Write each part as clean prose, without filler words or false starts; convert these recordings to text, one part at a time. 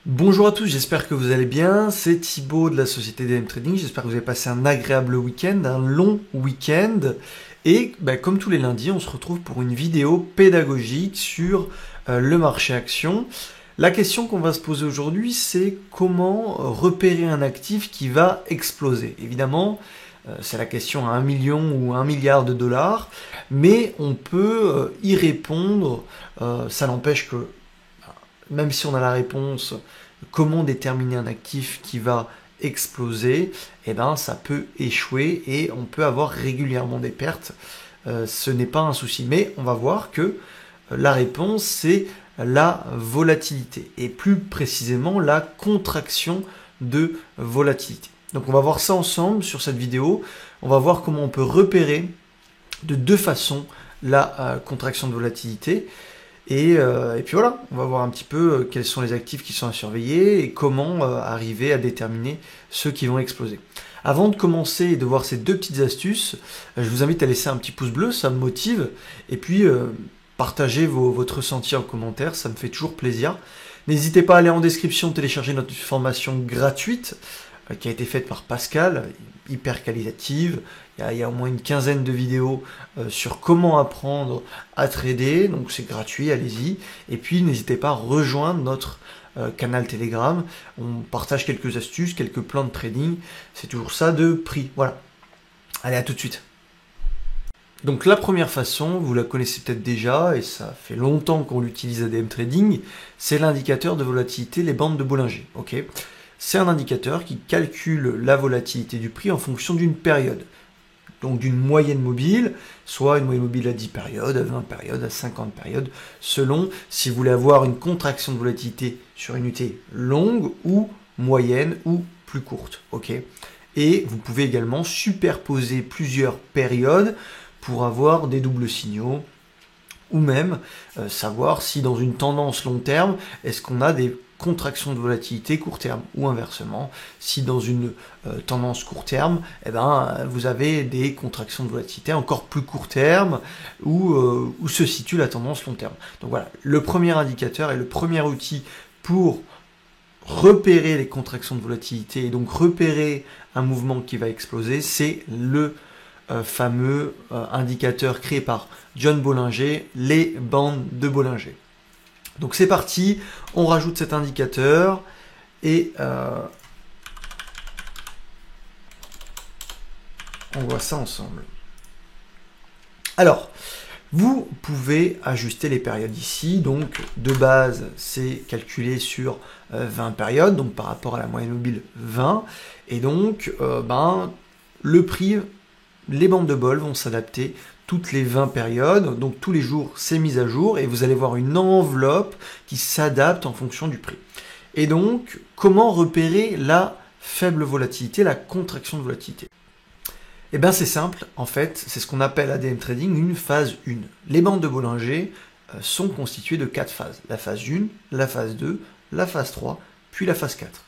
Bonjour à tous, j'espère que vous allez bien. C'est Thibaut de la société DM Trading. J'espère que vous avez passé un agréable week-end, un long week-end. Et comme tous les lundis, on se retrouve pour une vidéo pédagogique sur le marché action. La question qu'on va se poser aujourd'hui, c'est comment repérer un actif qui va exploser. Évidemment, c'est la question à 1 million ou 1 milliard de dollars, mais on peut y répondre. Ça n'empêche que même si on a la réponse, comment déterminer un actif qui va exploser, eh ben, ça peut échouer et on peut avoir régulièrement des pertes. Ce n'est pas un souci. Mais on va voir que la réponse, c'est la volatilité et plus précisément la contraction de volatilité. Donc on va voir ça ensemble sur cette vidéo. On va voir comment on peut repérer de deux façons la contraction de volatilité. Et puis voilà, on va voir un petit peu quels sont les actifs qui sont à surveiller et comment arriver à déterminer ceux qui vont exploser. Avant de commencer et de voir ces deux petites astuces, je vous invite à laisser un petit pouce bleu, ça me motive. Et puis partagez votre ressenti en commentaire, ça me fait toujours plaisir. N'hésitez pas à aller en description, télécharger notre formation gratuite qui a été faite par Pascal, hyper qualitative. Il y a au moins une quinzaine de vidéos sur comment apprendre à trader, donc c'est gratuit, allez-y. Et puis n'hésitez pas à rejoindre notre canal Telegram. On partage quelques astuces, quelques plans de trading. C'est toujours ça de prix. Voilà. Allez, à tout de suite. Donc la première façon, vous la connaissez peut-être déjà, et ça fait longtemps qu'on l'utilise à DM Trading, c'est l'indicateur de volatilité, les bandes de Bollinger. Okay, c'est un indicateur qui calcule la volatilité du prix en fonction d'une période. Donc d'une moyenne mobile, soit une moyenne mobile à 10 périodes, à 20 périodes, à 50 périodes, selon si vous voulez avoir une contraction de volatilité sur une unité longue ou moyenne ou plus courte. Okay, et vous pouvez également superposer plusieurs périodes pour avoir des doubles signaux, ou même savoir si dans une tendance long terme, est-ce qu'on a des contractions de volatilité court terme, ou inversement, si dans une tendance court terme, vous avez des contractions de volatilité encore plus court terme, où se situe la tendance long terme. Donc voilà, le premier indicateur et le premier outil pour repérer les contractions de volatilité et donc repérer un mouvement qui va exploser, c'est le fameux indicateur créé par John Bollinger, les bandes de Bollinger. Donc c'est parti, on rajoute cet indicateur et on voit ça ensemble. Alors, vous pouvez ajuster les périodes ici, donc de base c'est calculé sur 20 périodes, donc par rapport à la moyenne mobile 20, et donc le prix, les bandes de bol vont s'adapter toutes les 20 périodes, donc tous les jours c'est mis à jour et vous allez voir une enveloppe qui s'adapte en fonction du prix. Et donc, comment repérer la faible volatilité, la contraction de volatilité? Eh bien c'est simple, en fait, c'est ce qu'on appelle à DM Trading une phase 1. Les bandes de Bollinger sont constituées de 4 phases. La phase 1, la phase 2, la phase 3, puis la phase 4.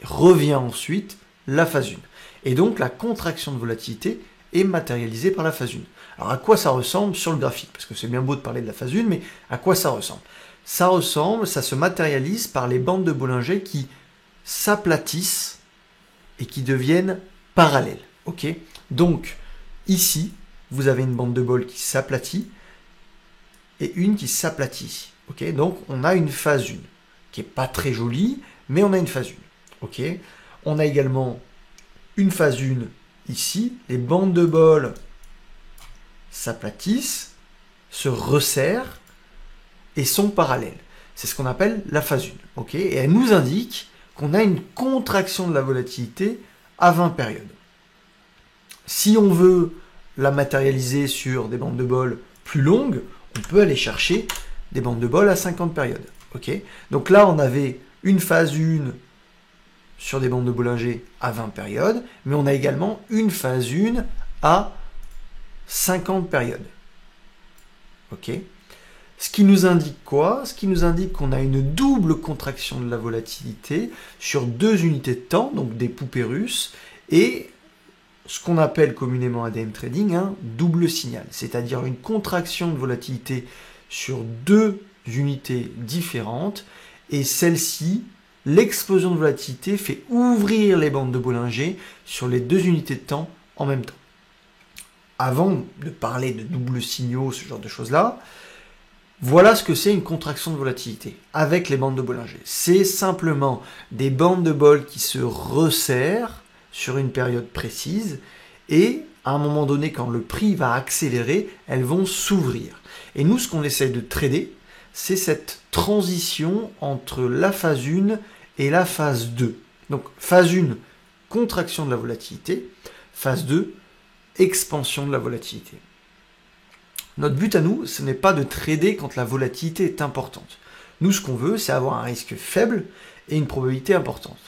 Et revient ensuite la phase 1. Et donc la contraction de volatilité est matérialisée par la phase 1. Alors à quoi ça ressemble sur le graphique? Parce que c'est bien beau de parler de la phase 1, mais à quoi ça ressemble? Ça se matérialise par les bandes de Bollinger qui s'aplatissent et qui deviennent parallèles. Okay, donc ici, vous avez une bande de bol qui s'aplatit et une qui s'aplatit. Okay, donc on a une phase 1 qui n'est pas très jolie, mais on a une phase 1. Okay, on a également une phase 1 ici, les bandes de bol s'aplatissent, se resserrent et sont parallèles. C'est ce qu'on appelle la phase 1. Okay, et elle nous indique qu'on a une contraction de la volatilité à 20 périodes. Si on veut la matérialiser sur des bandes de bol plus longues, on peut aller chercher des bandes de bol à 50 périodes. Okay, donc là, on avait une phase 1 sur des bandes de Bollinger à 20 périodes, mais on a également une phase 1 à 50 périodes. Okay, ce qui nous indique quoi? Ce qui nous indique qu'on a une double contraction de la volatilité sur 2 unités de temps, donc des poupées russes, et ce qu'on appelle communément à DM Trading un double signal, c'est-à-dire une contraction de volatilité sur 2 unités différentes, et celle-ci l'explosion de volatilité fait ouvrir les bandes de Bollinger sur les 2 unités de temps en même temps. Avant de parler de doubles signaux, ce genre de choses-là, voilà ce que c'est une contraction de volatilité avec les bandes de Bollinger. C'est simplement des bandes de bol qui se resserrent sur une période précise et à un moment donné, quand le prix va accélérer, elles vont s'ouvrir. Et nous, ce qu'on essaye de trader, c'est cette transition entre la phase 1 et la phase 2. Donc phase 1, contraction de la volatilité, phase 2, expansion de la volatilité. Notre but à nous, ce n'est pas de trader quand la volatilité est importante. Nous, ce qu'on veut, c'est avoir un risque faible et une probabilité importante.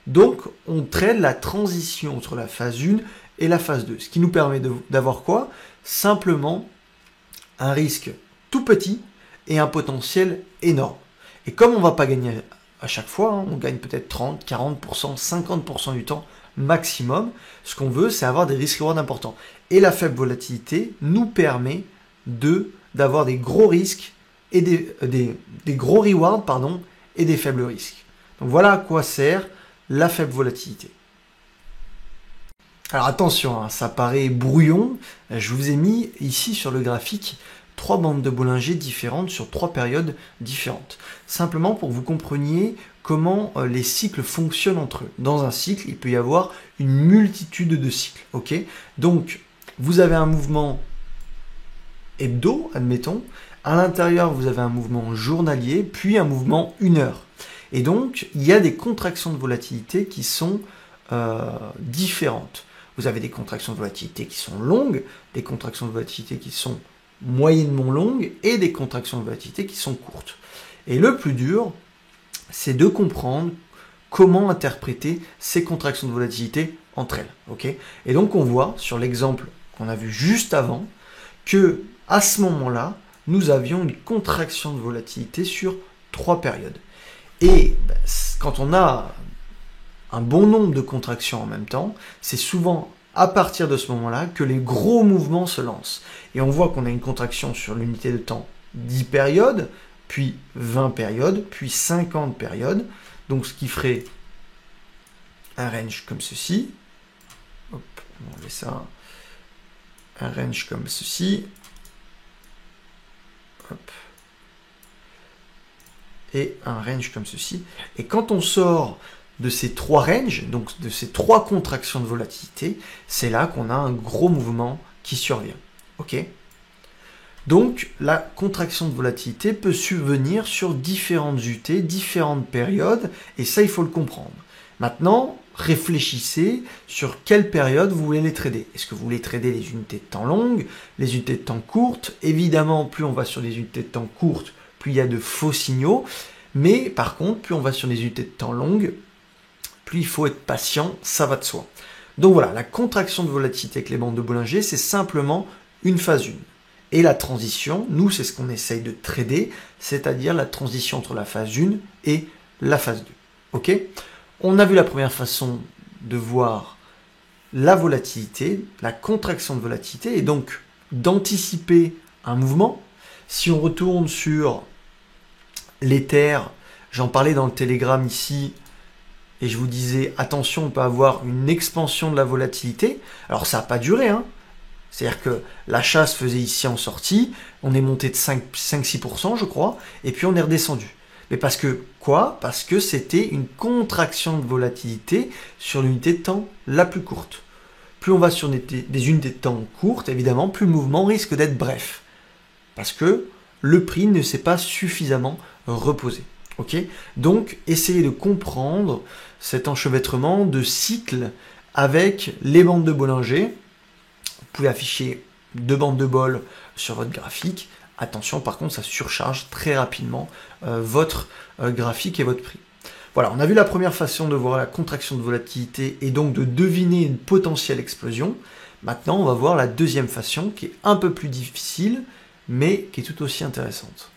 Donc, on trade la transition entre la phase 1 et la phase 2. Ce qui nous permet d'avoir quoi? Simplement un risque tout petit et un potentiel énorme. Et comme on ne va pas gagner à chaque fois, hein, on gagne peut-être 30, 40%, 50% du temps maximum, ce qu'on veut, c'est avoir des risques-rewards importants. Et la faible volatilité nous permet d'avoir des gros risques et des gros rewards et des faibles risques. Donc voilà à quoi sert la faible volatilité. Alors attention, hein, ça paraît brouillon, je vous ai mis ici sur le graphique 3 bandes de Bollinger différentes sur 3 périodes différentes. Simplement pour que vous compreniez comment les cycles fonctionnent entre eux. Dans un cycle, il peut y avoir une multitude de cycles. Okay, donc, vous avez un mouvement hebdo, admettons. À l'intérieur, vous avez un mouvement journalier, puis un mouvement 1 heure. Et donc, il y a des contractions de volatilité qui sont différentes. Vous avez des contractions de volatilité qui sont longues, des contractions de volatilité qui sont moyennement longues et des contractions de volatilité qui sont courtes. Et le plus dur, c'est de comprendre comment interpréter ces contractions de volatilité entre elles. Okay, et donc, on voit sur l'exemple qu'on a vu juste avant que à ce moment-là, nous avions une contraction de volatilité sur 3 périodes. Et quand on a un bon nombre de contractions en même temps, c'est souvent à partir de ce moment-là que les gros mouvements se lancent. Et on voit qu'on a une contraction sur l'unité de temps 10 périodes, puis 20 périodes, puis 50 périodes. Donc ce qui ferait un range comme ceci. Hop, on va enlever ça. Un range comme ceci. Hop. Et un range comme ceci. Et quand on sort de ces 3 ranges, donc de ces 3 contractions de volatilité, c'est là qu'on a un gros mouvement qui survient. Ok ? Donc, la contraction de volatilité peut survenir sur différentes UT, différentes périodes, et ça, il faut le comprendre. Maintenant, réfléchissez sur quelle période vous voulez les trader. Est-ce que vous voulez trader les unités de temps longues, les unités de temps courtes? Évidemment, plus on va sur des unités de temps courtes, plus il y a de faux signaux. Mais par contre, plus on va sur des unités de temps longues, plus il faut être patient, ça va de soi. Donc voilà, la contraction de volatilité avec les bandes de Bollinger, c'est simplement une phase 1. Et la transition, nous, c'est ce qu'on essaye de trader, c'est-à-dire la transition entre la phase 1 et la phase 2. Ok ? On a vu la première façon de voir la volatilité, la contraction de volatilité, et donc d'anticiper un mouvement. Si on retourne sur l'Ether, j'en parlais dans le Telegram ici, et je vous disais, attention, on peut avoir une expansion de la volatilité. Alors ça n'a pas duré, hein. C'est-à-dire que l'achat se faisait ici en sortie, on est monté de 5-6%, je crois, et puis on est redescendu. Mais parce que quoi? Parce que c'était une contraction de volatilité sur l'unité de temps la plus courte. Plus on va sur des unités de temps courtes, évidemment, plus le mouvement risque d'être bref. Parce que le prix ne s'est pas suffisamment reposé. Okay, donc, essayez de comprendre cet enchevêtrement de cycles avec les bandes de Bollinger. Vous pouvez afficher 2 bandes de bol sur votre graphique. Attention, par contre, ça surcharge très rapidement votre graphique et votre prix. Voilà, on a vu la première façon de voir la contraction de volatilité et donc de deviner une potentielle explosion. Maintenant, on va voir la deuxième façon qui est un peu plus difficile, mais qui est tout aussi intéressante.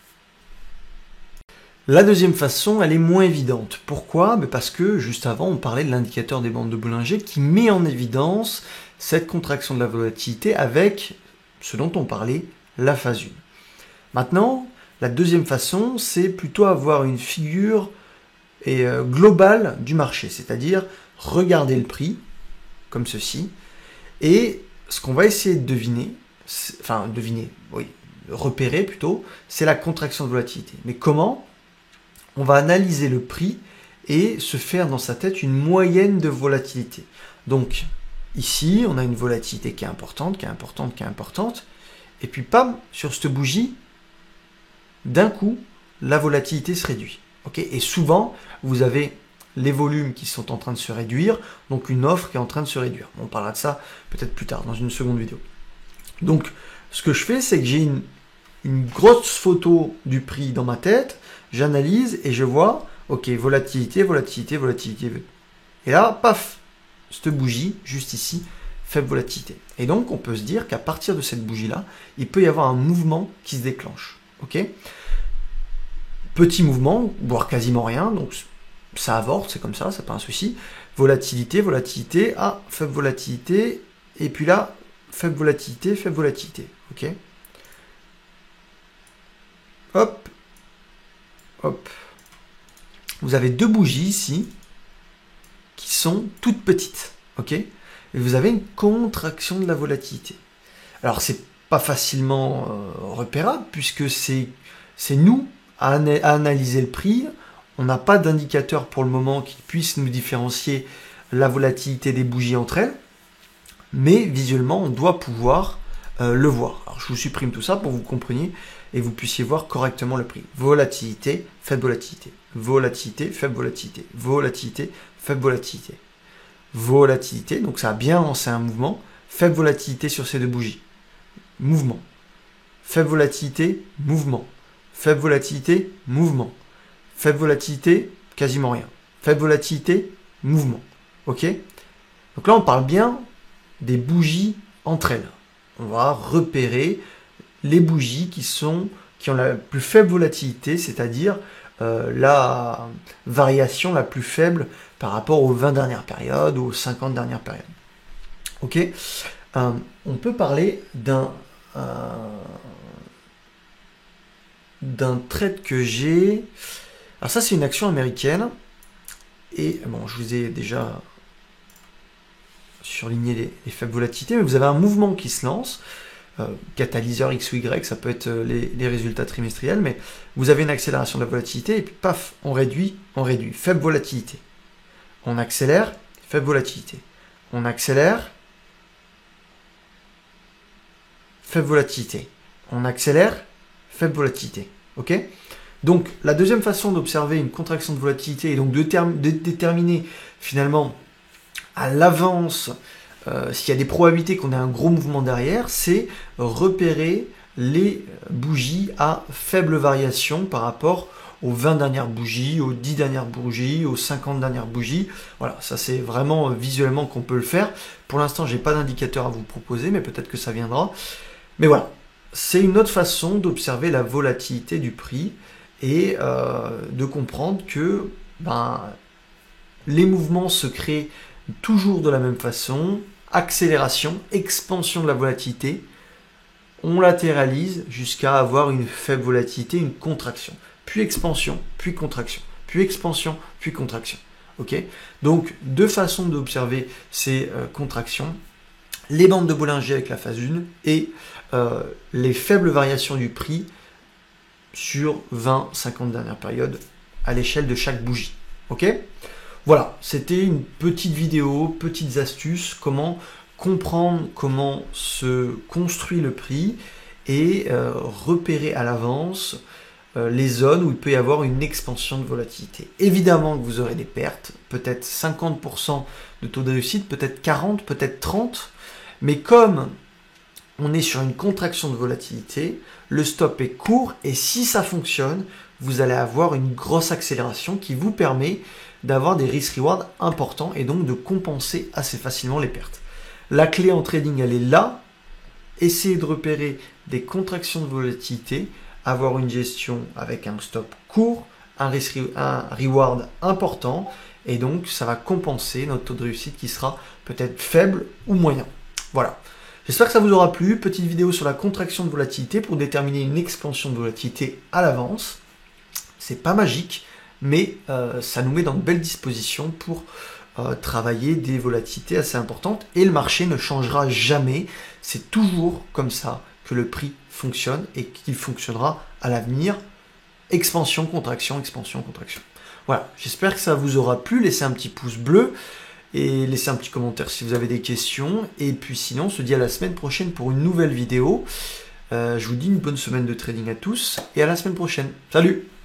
La deuxième façon, elle est moins évidente. Pourquoi? Parce que juste avant, on parlait de l'indicateur des bandes de Bollinger qui met en évidence cette contraction de la volatilité avec ce dont on parlait, la phase 1. Maintenant, la deuxième façon, c'est plutôt avoir une figure globale du marché, c'est-à-dire regarder le prix, comme ceci, et ce qu'on va essayer de repérer plutôt, c'est la contraction de volatilité. Mais comment? On va analyser le prix et se faire dans sa tête une moyenne de volatilité. Donc, ici, on a une volatilité qui est importante, et puis, pam, sur cette bougie, d'un coup, la volatilité se réduit. Okay, et souvent, vous avez les volumes qui sont en train de se réduire, donc une offre qui est en train de se réduire. On parlera de ça peut-être plus tard, dans une seconde vidéo. Donc, ce que je fais, c'est que j'ai une grosse photo du prix dans ma tête, j'analyse et je vois, ok, volatilité. Et là, paf, cette bougie, juste ici, faible volatilité. Et donc, on peut se dire qu'à partir de cette bougie-là, il peut y avoir un mouvement qui se déclenche. Ok, petit mouvement, voire quasiment rien, donc ça avorte, c'est comme ça, c'est pas un souci. Volatilité, faible volatilité, et puis là, faible volatilité, ok. Hop. Vous avez deux bougies ici, qui sont toutes petites, ok. Et vous avez une contraction de la volatilité. Alors, c'est pas facilement repérable, puisque c'est nous à analyser le prix. On n'a pas d'indicateur pour le moment qui puisse nous différencier la volatilité des bougies entre elles, mais visuellement, on doit pouvoir le voir. Alors, je vous supprime tout ça pour que vous compreniez et vous puissiez voir correctement le prix. Volatilité, faible volatilité. Volatilité, faible volatilité. Volatilité, faible volatilité. Volatilité, donc ça a bien lancé un mouvement. Faible volatilité sur ces deux bougies. Mouvement. Faible volatilité, mouvement. Faible volatilité, mouvement. Faible volatilité, quasiment rien. Faible volatilité, mouvement. Ok? Donc là, on parle bien des bougies entre elles. On va repérer les bougies qui ont la plus faible volatilité, c'est-à-dire la variation la plus faible par rapport aux 20 dernières périodes ou aux 50 dernières périodes. Ok? On peut parler d'un trade que j'ai. Alors ça, c'est une action américaine. Et bon, je vous ai déjà surligné les faibles volatilités, mais vous avez un mouvement qui se lance. Catalyseur X ou Y, ça peut être les résultats trimestriels, mais vous avez une accélération de la volatilité, et puis paf, on réduit, faible volatilité. On accélère, faible volatilité. On accélère, faible volatilité. On accélère, faible volatilité. Ok? Donc, la deuxième façon d'observer une contraction de volatilité et donc de déterminer finalement à l'avance s'il y a des probabilités qu'on ait un gros mouvement derrière, c'est repérer les bougies à faible variation par rapport aux 20 dernières bougies, aux 10 dernières bougies, aux 50 dernières bougies. Voilà, ça c'est vraiment visuellement qu'on peut le faire. Pour l'instant, je n'ai pas d'indicateur à vous proposer, mais peut-être que ça viendra. Mais voilà, c'est une autre façon d'observer la volatilité du prix et de comprendre que les mouvements se créent toujours de la même façon. Accélération, expansion de la volatilité, on latéralise jusqu'à avoir une faible volatilité, une contraction, puis expansion, puis contraction, puis expansion, puis contraction. Ok? Donc, deux façons d'observer ces contractions, les bandes de Bollinger avec la phase 1 et les faibles variations du prix sur 20-50 dernières périodes à l'échelle de chaque bougie. Ok? Voilà, c'était une petite vidéo, petites astuces, comment comprendre comment se construit le prix et repérer à l'avance les zones où il peut y avoir une expansion de volatilité. Évidemment que vous aurez des pertes, peut-être 50% de taux de réussite, peut-être 40%, peut-être 30%, mais comme on est sur une contraction de volatilité, le stop est court et si ça fonctionne, vous allez avoir une grosse accélération qui vous permet d'avoir des risk-reward importants et donc de compenser assez facilement les pertes. La clé en trading, elle est là. Essayez de repérer des contractions de volatilité, avoir une gestion avec un stop court, un reward important et donc ça va compenser notre taux de réussite qui sera peut-être faible ou moyen. Voilà. J'espère que ça vous aura plu. Petite vidéo sur la contraction de volatilité pour déterminer une expansion de volatilité à l'avance. C'est pas magique, mais ça nous met dans de belles dispositions pour travailler des volatilités assez importantes, et le marché ne changera jamais. C'est toujours comme ça que le prix fonctionne et qu'il fonctionnera à l'avenir. Expansion, contraction, expansion, contraction. Voilà, j'espère que ça vous aura plu. Laissez un petit pouce bleu et laissez un petit commentaire si vous avez des questions. Et puis sinon, on se dit à la semaine prochaine pour une nouvelle vidéo. Je vous dis une bonne semaine de trading à tous et à la semaine prochaine. Salut!